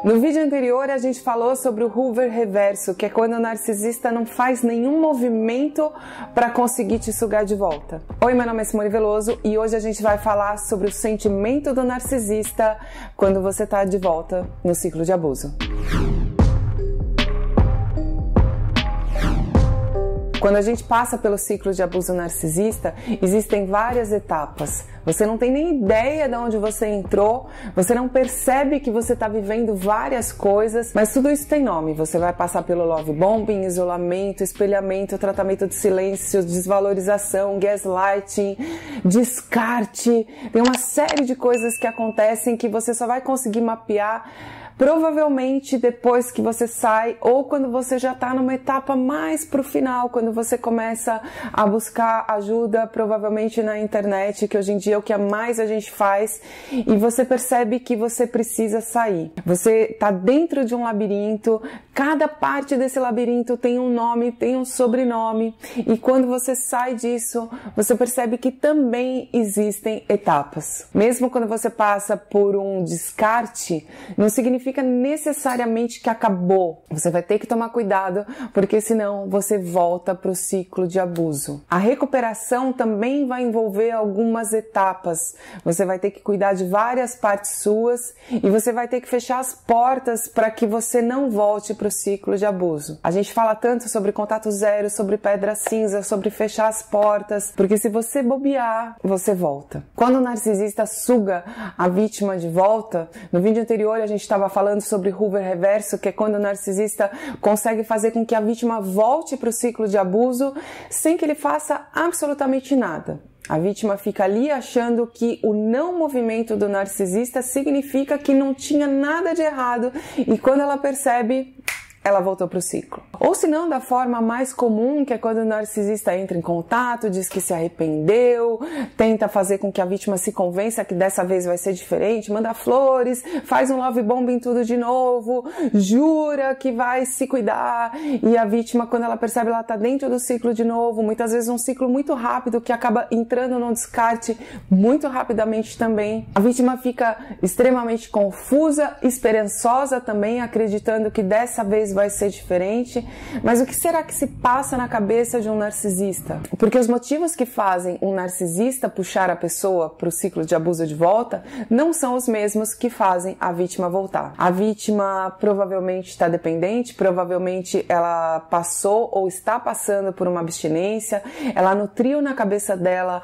No vídeo anterior a gente falou sobre o Hoover reverso, que é quando o narcisista não faz nenhum movimento para conseguir te sugar de volta. Oi, meu nome é Simone Veloso e hoje a gente vai falar sobre o sentimento do narcisista quando você está de volta no ciclo de abuso. Quando a gente passa pelo ciclo de abuso narcisista, existem várias etapas. Você não tem nem ideia de onde você entrou, você não percebe que você está vivendo várias coisas, mas tudo isso tem nome. Você vai passar pelo love bombing, isolamento, espelhamento, tratamento de silêncio, desvalorização, gaslighting, descarte. Tem uma série de coisas que acontecem que você só vai conseguir mapear provavelmente depois que você sai ou quando você já está numa etapa mais pro final, quando você começa a buscar ajuda, provavelmente na internet, que hoje em dia é o que mais a gente faz, e você percebe que você precisa sair. Você está dentro de um labirinto, cada parte desse labirinto tem um nome, tem um sobrenome, e quando você sai disso, você percebe que também existem etapas. Mesmo quando você passa por um descarte, não significa necessariamente que acabou. Você vai ter que tomar cuidado, porque senão você volta para o ciclo de abuso. A recuperação também vai envolver algumas etapas. Você vai ter que cuidar de várias partes suas e você vai ter que fechar as portas para que você não volte para o ciclo de abuso. A gente fala tanto sobre contato zero, sobre pedra cinza, sobre fechar as portas, porque se você bobear, você volta. Quando o narcisista suga a vítima de volta, no vídeo anterior a gente estava falando sobre Hoover reverso, que é quando o narcisista consegue fazer com que a vítima volte para o ciclo de abuso sem que ele faça absolutamente nada. A vítima fica ali achando que o não movimento do narcisista significa que não tinha nada de errado e quando ela percebe, ela voltou para o ciclo. Ou se não, da forma mais comum, que é quando o narcisista entra em contato, diz que se arrependeu, tenta fazer com que a vítima se convença que dessa vez vai ser diferente, manda flores, faz um love bombing tudo de novo, jura que vai se cuidar, e a vítima, quando ela percebe, ela está dentro do ciclo de novo, muitas vezes um ciclo muito rápido que acaba entrando num descarte muito rapidamente também. A vítima fica extremamente confusa, esperançosa também, acreditando que dessa vez vai ser diferente, mas o que será que se passa na cabeça de um narcisista? Porque os motivos que fazem um narcisista puxar a pessoa para o ciclo de abuso de volta não são os mesmos que fazem a vítima voltar. A vítima provavelmente está dependente, provavelmente ela passou ou está passando por uma abstinência, ela nutriu na cabeça dela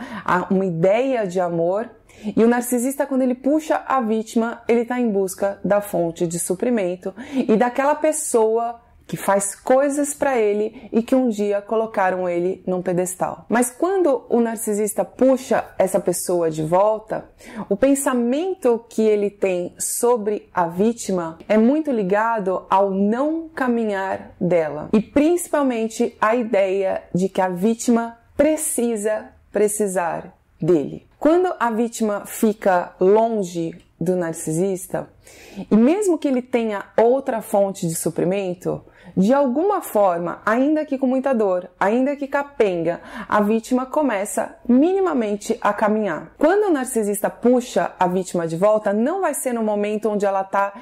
uma ideia de amor. E o narcisista, quando ele puxa a vítima, ele está em busca da fonte de suprimento e daquela pessoa que faz coisas para ele e que um dia colocaram ele num pedestal. Mas quando o narcisista puxa essa pessoa de volta, o pensamento que ele tem sobre a vítima é muito ligado ao não caminhar dela e principalmente a ideia de que a vítima precisar dele. Quando a vítima fica longe do narcisista, e mesmo que ele tenha outra fonte de suprimento, de alguma forma, ainda que com muita dor, ainda que capenga, a vítima começa minimamente a caminhar. Quando o narcisista puxa a vítima de volta, não vai ser no momento onde ela está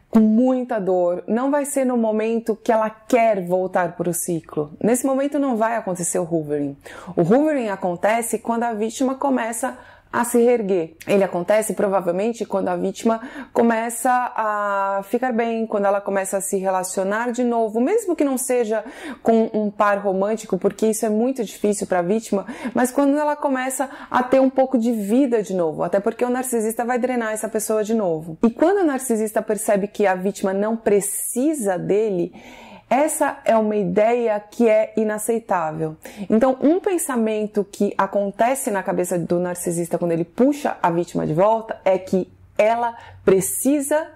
com muita dor, não vai ser no momento que ela quer voltar para o ciclo. Nesse momento não vai acontecer o hoovering. O hoovering acontece quando a vítima começa a se reerguer. Ele acontece provavelmente quando a vítima começa a ficar bem, quando ela começa a se relacionar de novo, mesmo que não seja com um par romântico, porque isso é muito difícil para a vítima, mas quando ela começa a ter um pouco de vida de novo, até porque o narcisista vai drenar essa pessoa de novo. E quando o narcisista percebe que a vítima não precisa dele, essa é uma ideia que é inaceitável. Então, um pensamento que acontece na cabeça do narcisista quando ele puxa a vítima de volta é que ela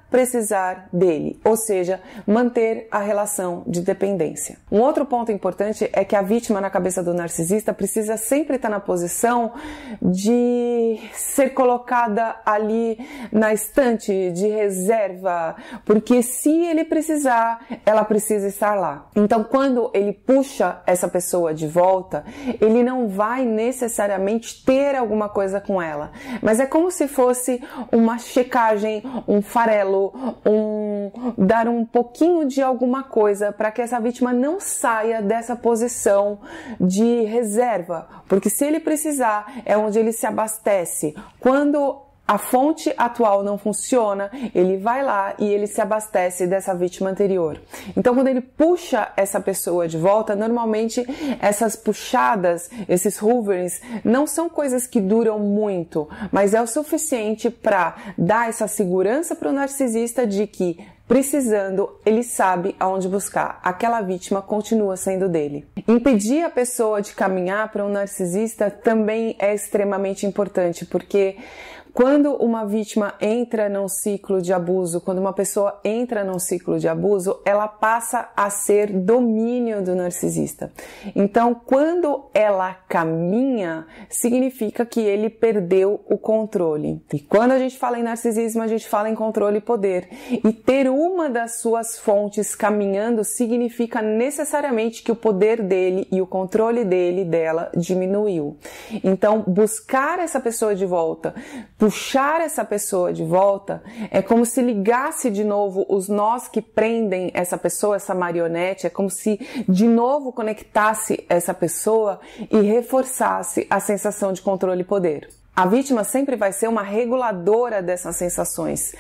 precisar dele, ou seja, manter a relação de dependência. Um outro ponto importante é que a vítima na cabeça do narcisista precisa sempre estar na posição de de ser colocada ali na estante de reserva, porque se ele precisar, ela precisa estar lá. Então, quando ele puxa essa pessoa de volta, ele não vai necessariamente ter alguma coisa com ela, mas é como se fosse uma checagem, um farelo, dar um pouquinho de alguma coisa para que essa vítima não saia dessa posição de reserva, porque se ele precisar, é onde ele se abastece. Quando a fonte atual não funciona, ele vai lá e ele se abastece dessa vítima anterior. Então, quando ele puxa essa pessoa de volta, normalmente essas puxadas, esses hoverings, não são coisas que duram muito, mas é o suficiente para dar essa segurança para o narcisista de que, precisando, ele sabe aonde buscar. Aquela vítima continua sendo dele. Impedir a pessoa de caminhar para um narcisista também é extremamente importante, porque quando uma vítima entra num ciclo de abuso, quando uma pessoa entra num ciclo de abuso, ela passa a ser domínio do narcisista. Então, quando ela caminha, significa que ele perdeu o controle. E quando a gente fala em narcisismo, a gente fala em controle e poder. E ter uma das suas fontes caminhando significa necessariamente que o poder dele e o controle dela diminuiu. Então, buscar essa pessoa de volta, puxar essa pessoa de volta, é como se ligasse de novo os nós que prendem essa pessoa, essa marionete, é como se de novo conectasse essa pessoa e reforçasse a sensação de controle e poder. A vítima sempre vai ser uma reguladora dessas sensações.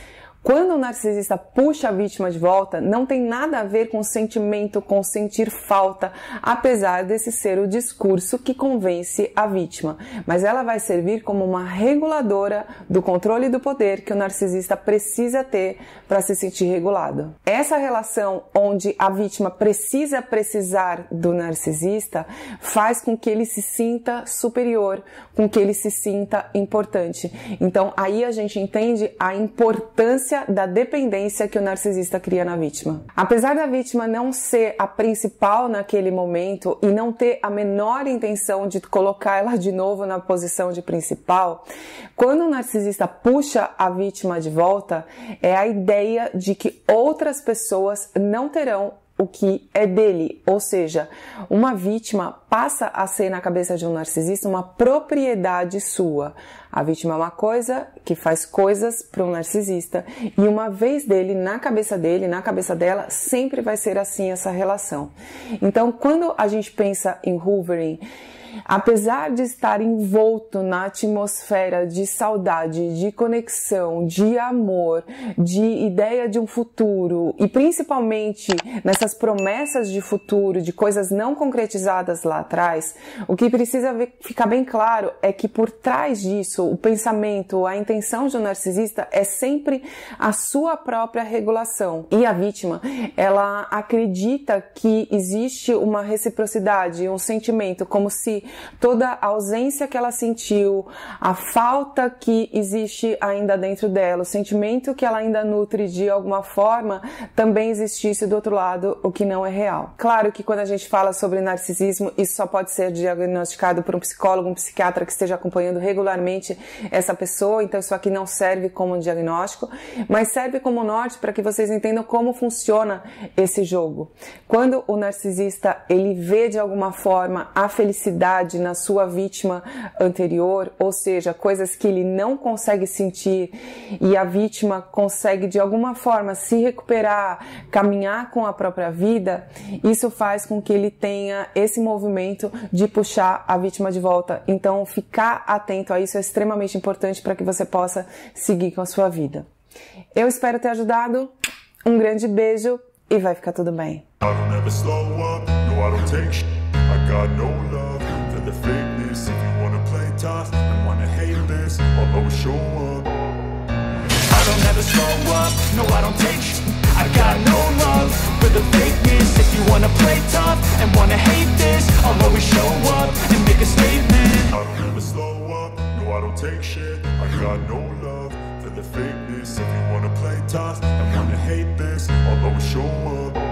Quando o narcisista puxa a vítima de volta, não tem nada a ver com sentimento, com sentir falta, apesar desse ser o discurso que convence a vítima. Mas ela vai servir como uma reguladora do controle e do poder que o narcisista precisa ter para se sentir regulado. Essa relação onde a vítima precisa precisar do narcisista faz com que ele se sinta superior, com que ele se sinta importante. Então aí a gente entende a importância da dependência que o narcisista cria na vítima. Apesar da vítima não ser a principal naquele momento e não ter a menor intenção de colocar ela de novo na posição de principal, quando o narcisista puxa a vítima de volta, é a ideia de que outras pessoas não terão o que é dele, ou seja, uma vítima passa a ser na cabeça de um narcisista uma propriedade sua. A vítima é uma coisa que faz coisas para um narcisista e uma vez dele, na cabeça dela, sempre vai ser assim essa relação. Então, quando a gente pensa em hoovering, apesar de estar envolto na atmosfera de saudade, de conexão, de amor, de ideia de um futuro e principalmente nessas promessas de futuro, de coisas não concretizadas lá atrás, o que precisa ficar bem claro é que por trás disso, o pensamento, a intenção de um narcisista é sempre a sua própria regulação. E a vítima, ela acredita que existe uma reciprocidade, um sentimento, como se toda a ausência que ela sentiu, a falta que existe ainda dentro dela, o sentimento que ela ainda nutre de alguma forma, também existisse do outro lado, o que não é real. Claro que quando a gente fala sobre narcisismo, isso só pode ser diagnosticado por um psicólogo, um psiquiatra que esteja acompanhando regularmente essa pessoa, então isso aqui não serve como um diagnóstico, mas serve como norte para que vocês entendam como funciona esse jogo. Quando o narcisista, ele vê de alguma forma a felicidade na sua vítima anterior, ou seja, coisas que ele não consegue sentir e a vítima consegue de alguma forma se recuperar, caminhar com a própria vida, isso faz com que ele tenha esse movimento de puxar a vítima de volta. Então, ficar atento a isso é extremamente importante para que você possa seguir com a sua vida. Eu espero ter ajudado. Um grande beijo e vai ficar tudo bem. The fakeness, if you wanna play tough and wanna hate this, I'll always show up. I don't ever slow up, no I don't take sh**. I got no love for the fakeness. If you wanna play tough and wanna hate this, I'll always show up and make a statement. I don't ever slow up, no I don't take shit. I got no love for the fakeness. If you wanna play tough and wanna hate this, I'll always show up.